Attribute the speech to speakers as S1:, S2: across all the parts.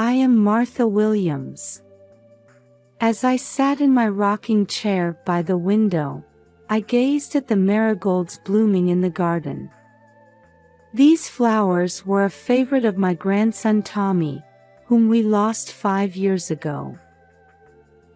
S1: I am Martha Williams. As I sat in my rocking chair by the window, I gazed at the marigolds blooming in the garden. These flowers were a favorite of my grandson Tommy, whom we lost 5 years ago.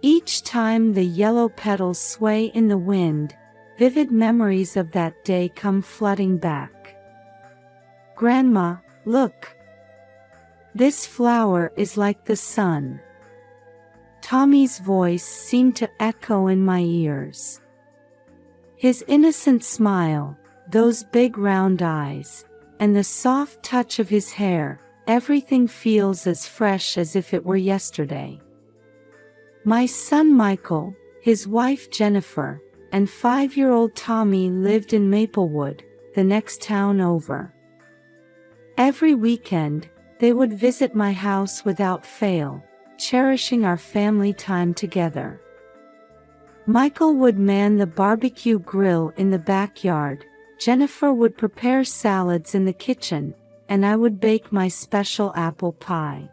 S1: Each time the yellow petals sway in the wind, vivid memories of that day come flooding back. Grandma, look. This flower is like the sun. Tommy's voice seemed to echo in my ears. His innocent smile, those big round eyes, and the soft touch of his hair, everything feels as fresh as if it were yesterday. My son Michael, his wife Jennifer, and 5-year-old Tommy lived in Maplewood, the next town over. Every weekend, they would visit my house without fail, cherishing our family time together. Michael would man the barbecue grill in the backyard, Jennifer would prepare salads in the kitchen, and I would bake my special apple pie.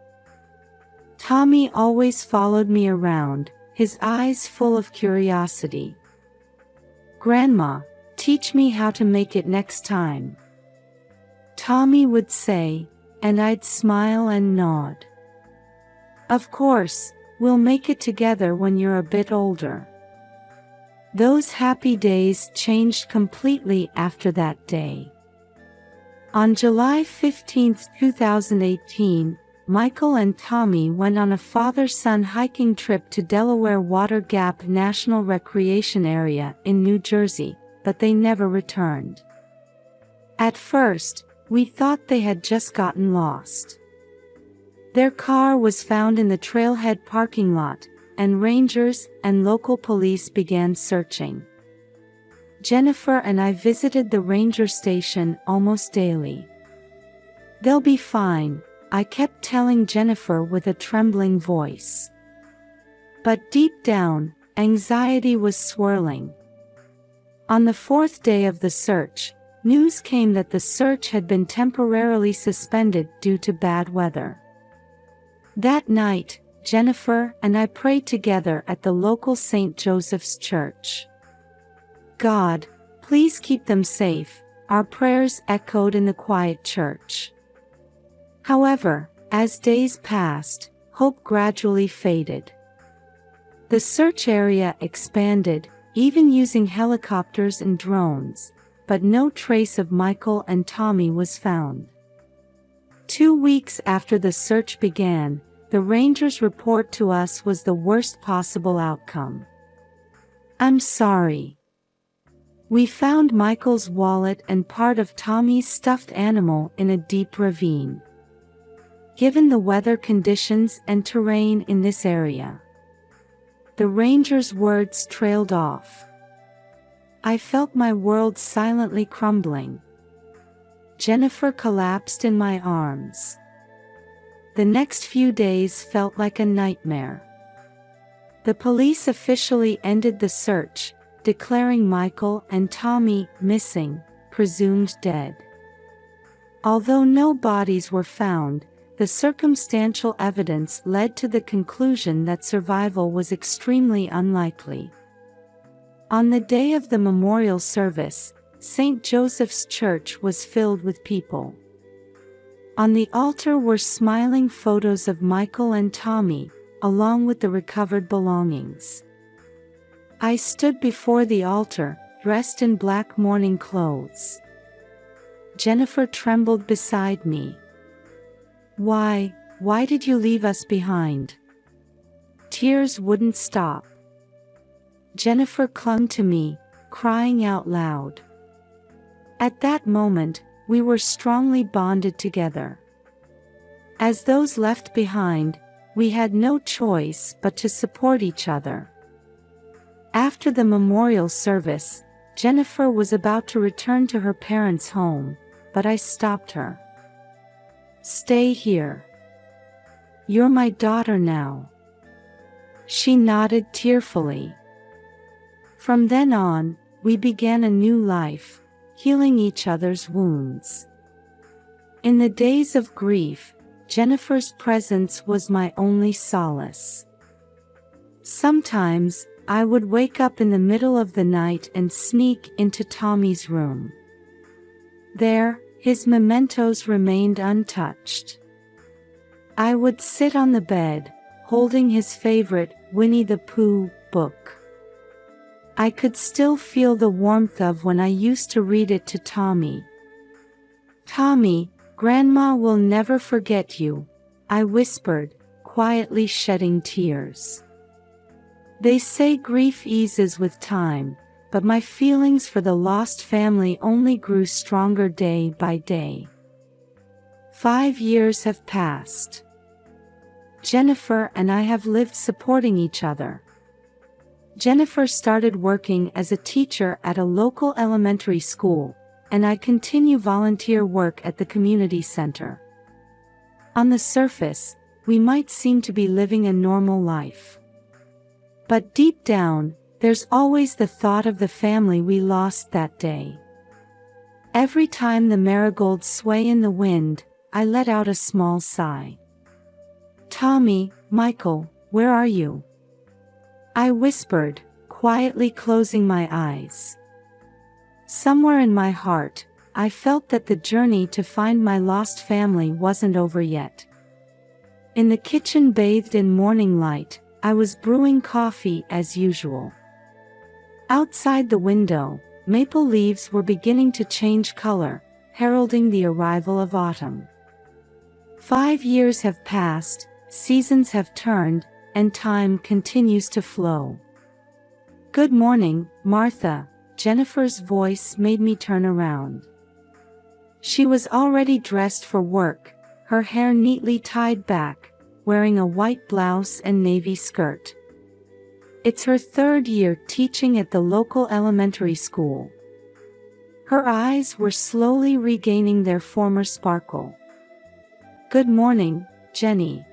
S1: Tommy always followed me around, his eyes full of curiosity. Grandma, teach me how to make it next time. Tommy would say, and I'd smile and nod. Of course, we'll make it together when you're a bit older. Those happy days changed completely after that day. On July 15, 2018, Michael and Tommy went on a father-son hiking trip to Delaware Water Gap National Recreation Area in New Jersey, but they never returned. At first, we thought they had just gotten lost. Their car was found in the trailhead parking lot, and rangers and local police began searching. Jennifer and I visited the ranger station almost daily. They'll be fine, I kept telling Jennifer with a trembling voice. But deep down, anxiety was swirling. On the 4th day of the search, news came that the search had been temporarily suspended due to bad weather. That night, Jennifer and I prayed together at the local St. Joseph's Church. God, please keep them safe, our prayers echoed in the quiet church. However, as days passed, hope gradually faded. The search area expanded, even using helicopters and drones, but no trace of Michael and Tommy was found. 2 weeks after the search began, the rangers' report to us was the worst possible outcome. I'm sorry. We found Michael's wallet and part of Tommy's stuffed animal in a deep ravine. Given the weather conditions and terrain in this area, the rangers' words trailed off. I felt my world silently crumbling. Jennifer collapsed in my arms. The next few days felt like a nightmare. The police officially ended the search, declaring Michael and Tommy missing, presumed dead. Although no bodies were found, the circumstantial evidence led to the conclusion that survival was extremely unlikely. On the day of the memorial service, St. Joseph's Church was filled with people. On the altar were smiling photos of Michael and Tommy, along with the recovered belongings. I stood before the altar, dressed in black mourning clothes. Jennifer trembled beside me. Why did you leave us behind? Tears wouldn't stop. Jennifer clung to me, crying out loud. At that moment, we were strongly bonded together. As those left behind, we had no choice but to support each other. After the memorial service, Jennifer was about to return to her parents' home, but I stopped her. Stay here. You're my daughter now. She nodded tearfully. From then on, we began a new life, healing each other's wounds. In the days of grief, Jennifer's presence was my only solace. Sometimes, I would wake up in the middle of the night and sneak into Tommy's room. There, his mementos remained untouched. I would sit on the bed, holding his favorite Winnie the Pooh book. I could still feel the warmth of when I used to read it to Tommy. "Tommy, Grandma will never forget you," I whispered, quietly shedding tears. They say grief eases with time, but my feelings for the lost family only grew stronger day by day. 5 years have passed. Jennifer and I have lived supporting each other. Jennifer started working as a teacher at a local elementary school, and I continue volunteer work at the community center. On the surface, we might seem to be living a normal life. But deep down, there's always the thought of the family we lost that day. Every time the marigolds sway in the wind, I let out a small sigh. "Tommy, Michael, where are you?" I whispered, quietly closing my eyes. Somewhere in my heart, I felt that the journey to find my lost family wasn't over yet. In the kitchen bathed in morning light, I was brewing coffee as usual. Outside the window, maple leaves were beginning to change color, heralding the arrival of autumn. 5 years have passed, seasons have turned, and time continues to flow. "Good morning, Martha," Jennifer's voice made me turn around. She was already dressed for work, her hair neatly tied back, wearing a white blouse and navy skirt. It's her 3rd year teaching at the local elementary school. Her eyes were slowly regaining their former sparkle. "Good morning, Jenny."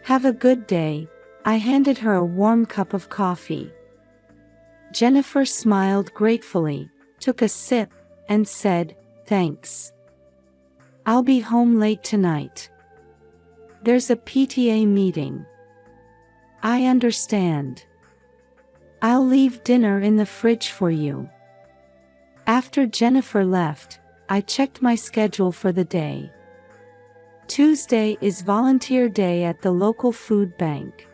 S1: "Have a good day," I handed her a warm cup of coffee. Jennifer smiled gratefully, took a sip, and said, "Thanks. I'll be home late tonight. There's a PTA meeting." "I understand. I'll leave dinner in the fridge for you." After Jennifer left, I checked my schedule for the day. Tuesday is volunteer day at the local food bank.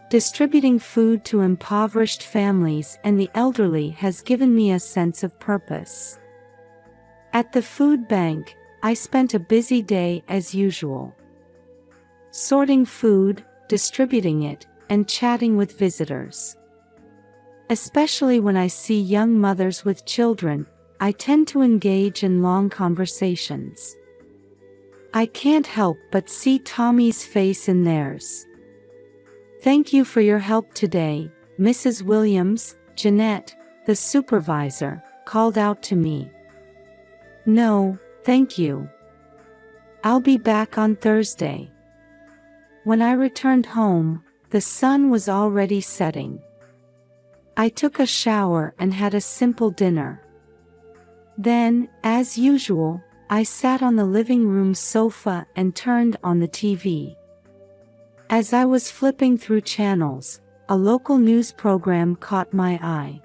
S1: Distributing food to impoverished families and the elderly has given me a sense of purpose. At the food bank, I spent a busy day as usual. Sorting food, distributing it, and chatting with visitors. Especially when I see young mothers with children, I tend to engage in long conversations. I can't help but see Tommy's face in theirs. "Thank you for your help today, Mrs. Williams," Jeanette, the supervisor, called out to me. "No, thank you. I'll be back on Thursday." When I returned home, the sun was already setting. I took a shower and had a simple dinner. Then, as usual, I sat on the living room sofa and turned on the TV. As I was flipping through channels, a local news program caught my eye.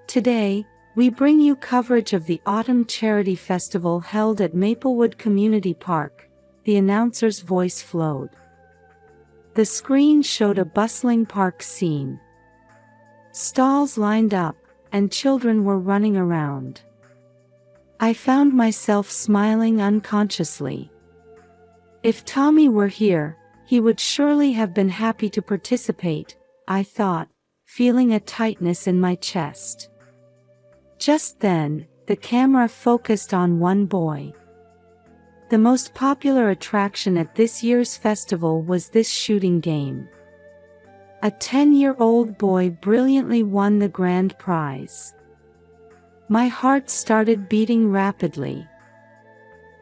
S1: "Today, we bring you coverage of the Autumn Charity Festival held at Maplewood Community Park," the announcer's voice flowed. The screen showed a bustling park scene. Stalls lined up, and children were running around. I found myself smiling unconsciously. If Tommy were here, he would surely have been happy to participate, I thought, feeling a tightness in my chest. Just then, the camera focused on one boy. The most popular attraction at this year's festival was this shooting game. A 10-year-old boy brilliantly won the grand prize. My heart started beating rapidly.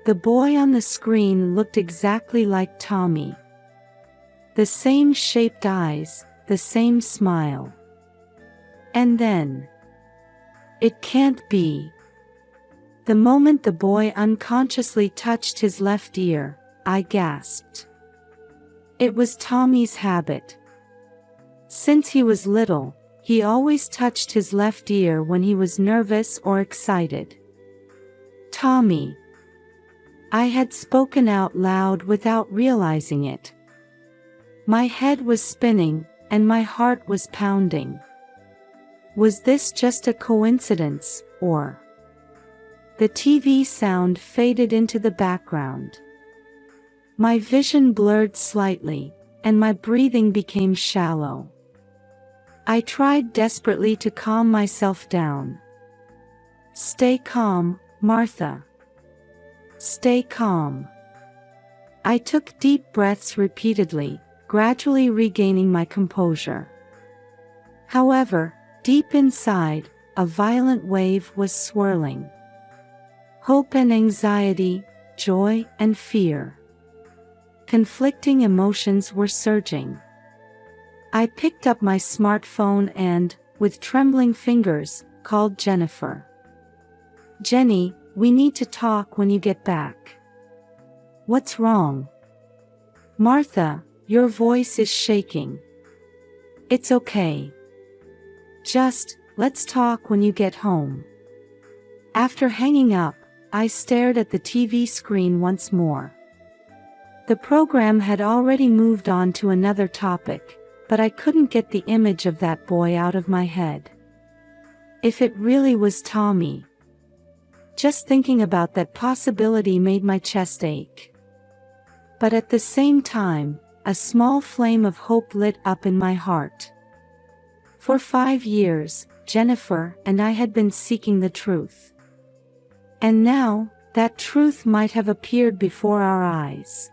S1: The boy on the screen looked exactly like Tommy. The same shaped eyes, the same smile. And then, "It can't be." The moment the boy unconsciously touched his left ear, I gasped. It was Tommy's habit. Since he was little, he always touched his left ear when he was nervous or excited. Tommy. I had spoken out loud without realizing it. My head was spinning, and my heart was pounding. Was this just a coincidence, or? The TV sound faded into the background. My vision blurred slightly, and my breathing became shallow. I tried desperately to calm myself down. Stay calm, Martha. Stay calm. I took deep breaths repeatedly, gradually regaining my composure. However, deep inside, a violent wave was swirling. Hope and anxiety, joy and fear. Conflicting emotions were surging. I picked up my smartphone and, with trembling fingers, called Jennifer. Jenny, we need to talk when you get back. What's wrong? Martha, your voice is shaking. It's okay. Just, let's talk when you get home. After hanging up, I stared at the TV screen once more. The program had already moved on to another topic, but I couldn't get the image of that boy out of my head. If it really was Tommy. Just thinking about that possibility made my chest ache. But at the same time, a small flame of hope lit up in my heart. For 5 years, Jennifer and I had been seeking the truth. And now, that truth might have appeared before our eyes.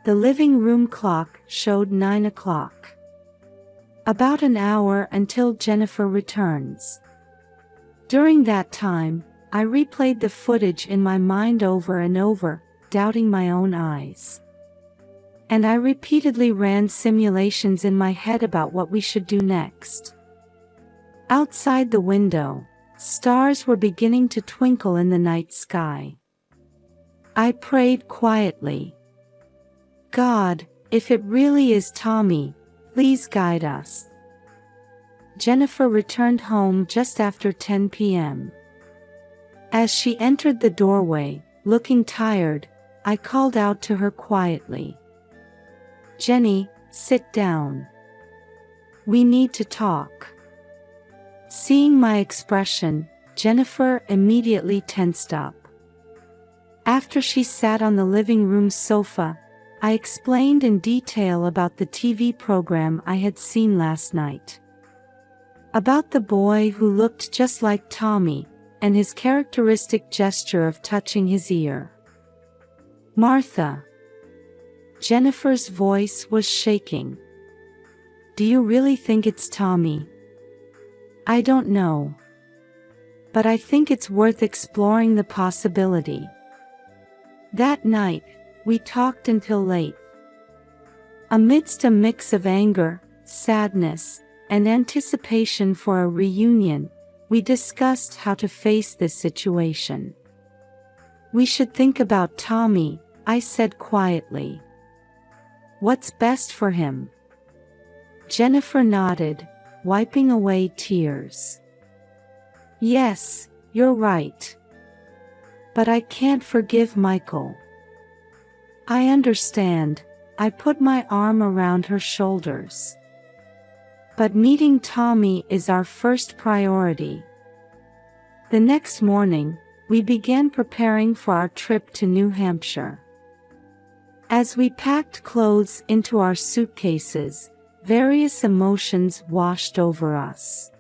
S1: The living room clock showed 9 o'clock. About an hour until Jennifer returns. During that time, I replayed the footage in my mind over and over, doubting my own eyes. And I repeatedly ran simulations in my head about what we should do next. Outside the window, stars were beginning to twinkle in the night sky. I prayed quietly. God, if it really is Tommy, please guide us. Jennifer returned home just after 10 p.m. As she entered the doorway, looking tired, I called out to her quietly. Jenny, sit down. We need to talk. Seeing my expression, Jennifer immediately tensed up. After she sat on the living room sofa, I explained in detail about the TV program I had seen last night. About the boy who looked just like Tommy, and his characteristic gesture of touching his ear. Martha. Jennifer's voice was shaking. Do you really think it's Tommy? I don't know. But I think it's worth exploring the possibility. That night, we talked until late. Amidst a mix of anger, sadness, and anticipation for a reunion, we discussed how to face this situation. We should think about Tommy, I said quietly. What's best for him? Jennifer nodded, wiping away tears. Yes, you're right. But I can't forgive Michael. I understand, I put my arm around her shoulders. But meeting Tommy is our first priority. The next morning, we began preparing for our trip to New Hampshire. As we packed clothes into our suitcases, various emotions washed over us.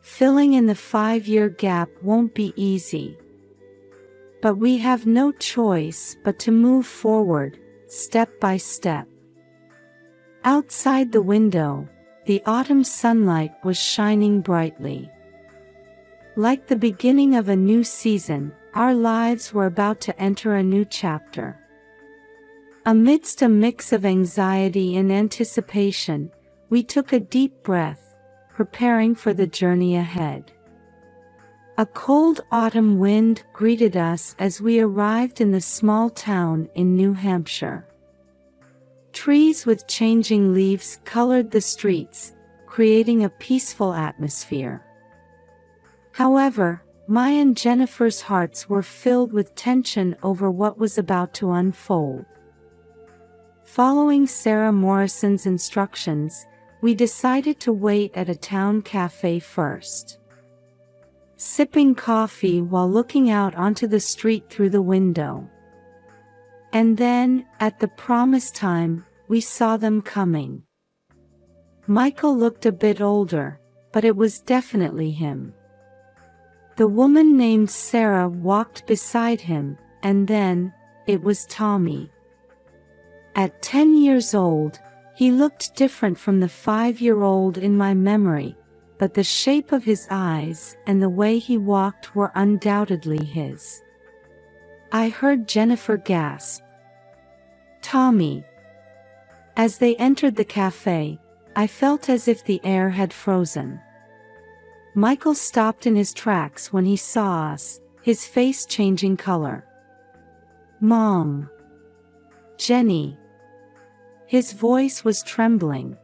S1: Filling in the 5-year gap won't be easy. But we have no choice but to move forward, step by step. Outside the window, the autumn sunlight was shining brightly. Like the beginning of a new season, our lives were about to enter a new chapter. Amidst a mix of anxiety and anticipation, we took a deep breath, preparing for the journey ahead. A cold autumn wind greeted us as we arrived in the small town in New Hampshire. Trees with changing leaves colored the streets, creating a peaceful atmosphere. However, my and Jennifer's hearts were filled with tension over what was about to unfold. Following Sarah Morrison's instructions, we decided to wait at a town cafe first. Sipping coffee while looking out onto the street through the window. And then, at the promised time, we saw them coming. Michael looked a bit older, but it was definitely him. The woman named Sarah walked beside him, and then, it was Tommy. At 10 years old, he looked different from the 5-year-old in my memory, but the shape of his eyes and the way he walked were undoubtedly his. I heard Jennifer gasp. "Tommy." As they entered the cafe, I felt as if the air had frozen. Michael stopped in his tracks when he saw us, his face changing color. "Mom." "Jenny." His voice was trembling.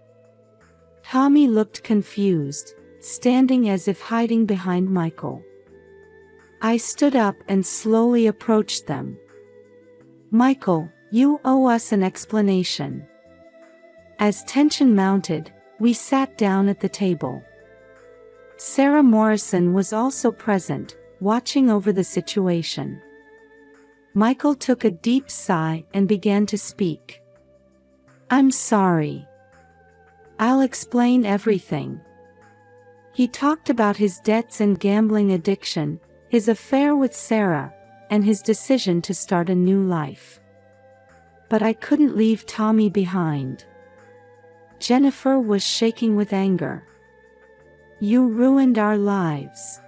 S1: Tommy looked confused, standing as if hiding behind Michael. I stood up and slowly approached them. "Michael, you owe us an explanation." As tension mounted, we sat down at the table. Sarah Morrison was also present, watching over the situation. Michael took a deep sigh and began to speak. "I'm sorry. I'll explain everything." He talked about his debts and gambling addiction, his affair with Sarah, and his decision to start a new life. But I couldn't leave Tommy behind. Jennifer was shaking with anger. "You ruined our lives.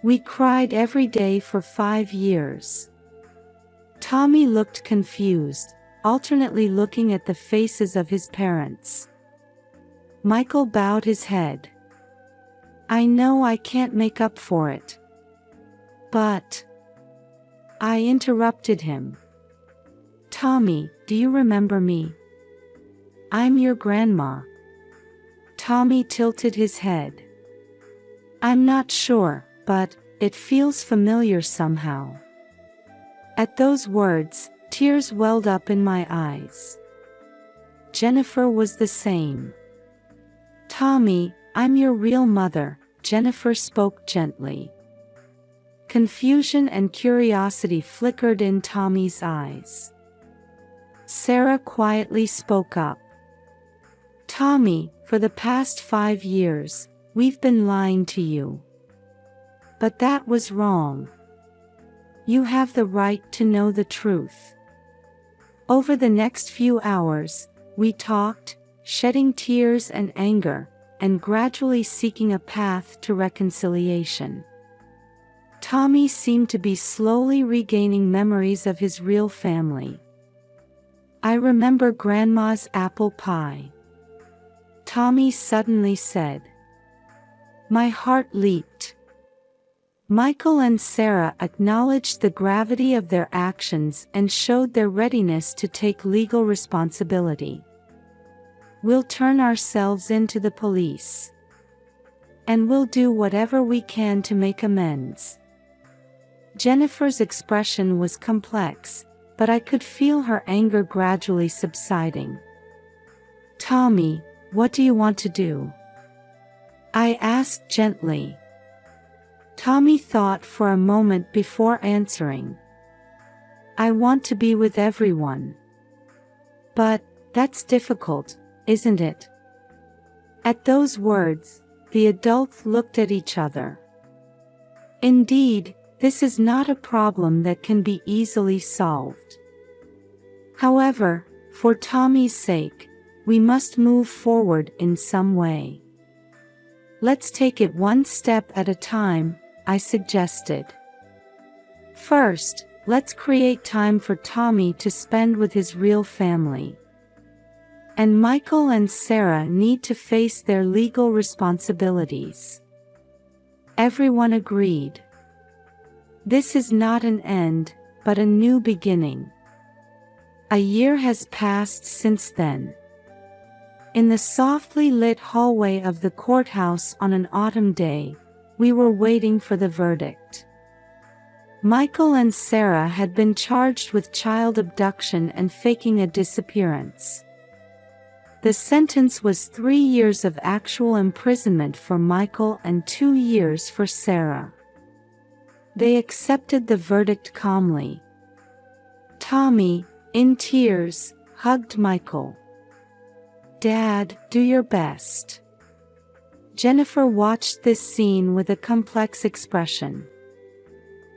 S1: We cried every day for 5 years." Tommy looked confused, alternately looking at the faces of his parents. Michael bowed his head. "I know I can't make up for it. But..." I interrupted him. "Tommy, do you remember me? I'm your grandma." Tommy tilted his head. "I'm not sure, but it feels familiar somehow." At those words, tears welled up in my eyes. Jennifer was the same. "Tommy, I'm your real mother," Jennifer spoke gently. Confusion and curiosity flickered in Tommy's eyes. Sarah quietly spoke up. "Tommy, for the past 5 years, we've been lying to you. But that was wrong. You have the right to know the truth." Over the next few hours, we talked, shedding tears and anger, and gradually seeking a path to reconciliation. Tommy seemed to be slowly regaining memories of his real family. "I remember Grandma's apple pie," Tommy suddenly said. My heart leaped. Michael and Sarah acknowledged the gravity of their actions and showed their readiness to take legal responsibility. "We'll turn ourselves into the police. And we'll do whatever we can to make amends." Jennifer's expression was complex, but I could feel her anger gradually subsiding. "Tommy, what do you want to do?" I asked gently. Tommy thought for a moment before answering. "I want to be with everyone." "But, that's difficult, isn't it?" At those words, the adults looked at each other. Indeed, this is not a problem that can be easily solved. However, for Tommy's sake, we must move forward in some way. "Let's take it one step at a time," I suggested. "First, let's create time for Tommy to spend with his real family. And Michael and Sarah need to face their legal responsibilities." Everyone agreed. This is not an end, but a new beginning. A year has passed since then. In the softly lit hallway of the courthouse on an autumn day, we were waiting for the verdict. Michael and Sarah had been charged with child abduction and faking a disappearance. The sentence was 3 years of actual imprisonment for Michael and 2 years for Sarah. They accepted the verdict calmly. Tommy, in tears, hugged Michael. "Dad, do your best." Jennifer watched this scene with a complex expression.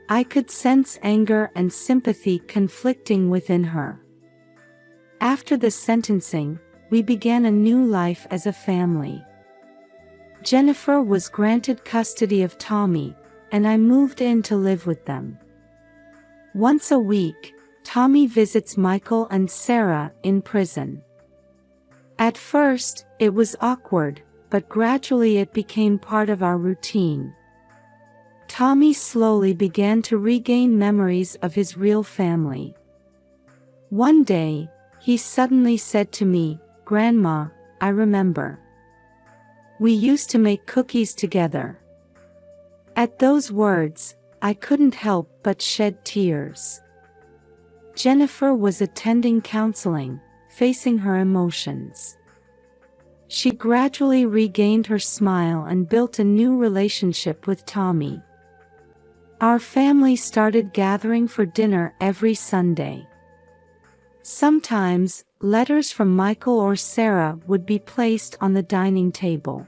S1: I could sense anger and sympathy conflicting within her. After the sentencing, we began a new life as a family. Jennifer was granted custody of Tommy, and I moved in to live with them. Once a week, Tommy visits Michael and Sarah in prison. At first, it was awkward, but gradually it became part of our routine. Tommy slowly began to regain memories of his real family. One day, he suddenly said to me, "Grandma, I remember. We used to make cookies together." At those words, I couldn't help but shed tears. Jennifer was attending counseling, facing her emotions. She gradually regained her smile and built a new relationship with Tommy. Our family started gathering for dinner every Sunday. Sometimes, letters from Michael or Sarah would be placed on the dining table.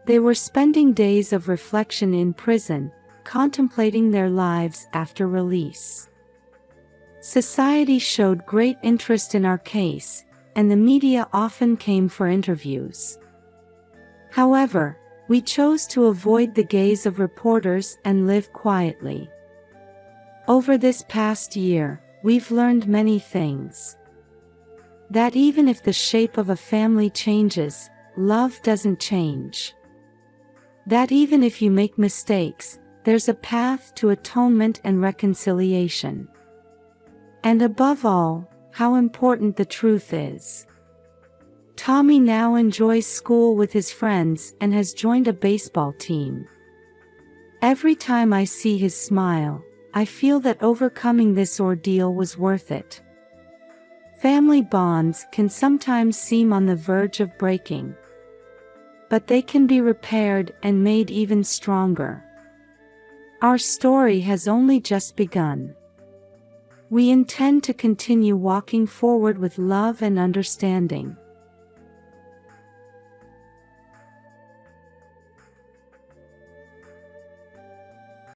S1: They were spending days of reflection in prison, contemplating their lives after release. Society showed great interest in our case, and the media often came for interviews. However, we chose to avoid the gaze of reporters and live quietly. Over this past year, we've learned many things. That even if the shape of a family changes, love doesn't change. That even if you make mistakes, there's a path to atonement and reconciliation. And above all, how important the truth is. Tommy now enjoys school with his friends and has joined a baseball team. Every time I see his smile, I feel that overcoming this ordeal was worth it. Family bonds can sometimes seem on the verge of breaking, but they can be repaired and made even stronger. Our story has only just begun. We intend to continue walking forward with love and understanding.